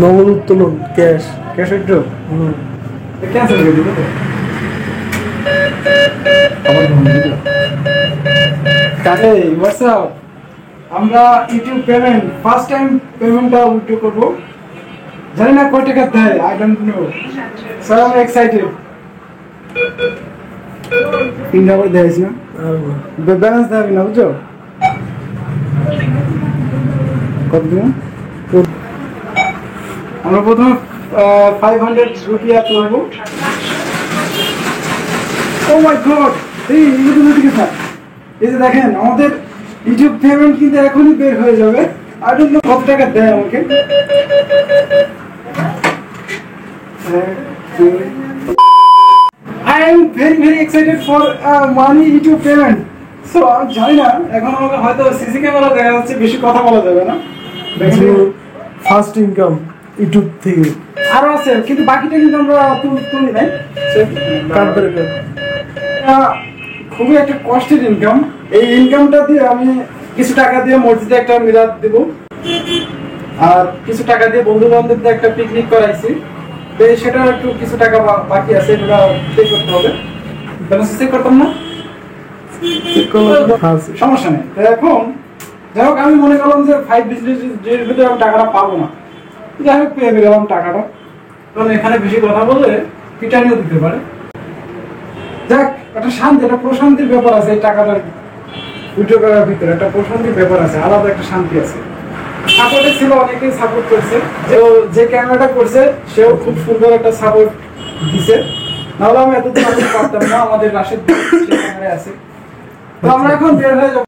নগদ উত্তোলন cash withdraw cancel করে দিব কাকে হোয়াটসঅ্যাপ আমরা ইউটিউব পেমেন্ট ফার্স্ট টাইম পেমেন্টটা উইথড্র করব জানি না কয় টাকা দেয় আই ডোন্ট নো স্যার আমি এক্সাইটেড তিনটা করে দেয়স না ব্যালেন্স দেবে না বুঝছো কত দিন আমরা প্রথমে 500 রুপিয়া তুলবো ও মাই গড এই ইউটিউব থেকে স্যার এই যে দেখেন আমাদের ইউটিউব পেমেন্ট কিন্তু এখনই বের হয়ে যাবে আই ডোন্ট নো কত টাকা দেয় আমাকে I am very excited for money YouTube payment. So আমি জানি না এখন আমাকে হয়তো সিসি ক্যামেরা দেখা যাচ্ছে বেশি কথা বলা যাবে না ফার্স্ট ইনকাম ইউটিউব থেকে আরো আছে কিন্তু বাকিটা কিন্তু আমরা তুলি নাই খুবই একটা কষ্টের ইনকাম এই ইনকামটা দিয়ে আমি কিছু টাকা দিয়ে মসজিদে একটা মিলাদ দেব আর কিছু টাকা দিয়ে বন্ধু বান্ধবদের একটা পিকনিক করাইছি সেটা একটু কিছু টাকা বাকি আছে এগুলো পে করতে হবে ব্যালেন্স চেক করতাম না সমস্যা নেই এখন যাই হোক আমি মনে করলাম যে 5 বিজনেস ডের ভিতরে আমি টাকাটা পাবো না যাই হোক পেয়ে গেলাম টাকাটা কারণ এখানে বেশি কথা বললে পিটানিও দিতে পারে যাক একটা শান্তি একটা প্রশান্তির ব্যাপার আছে এই টাকাটার উইথড্র করার ভিতরে একটা প্রশান্তির ব্যাপার আছে আলাদা একটা শান্তি আছে সাপোর্টে ছিল অনেকেই সাপোর্ট করছে যে ক্যামেরাটা করছে সেও খুব সুন্দর একটা সাপোর্ট দিছে নাহলে আমি এতদিন আমি পারতাম না আমাদের রাশেদ ক্যামেরা আছে তো আমরা এখন বের হয়ে যাবো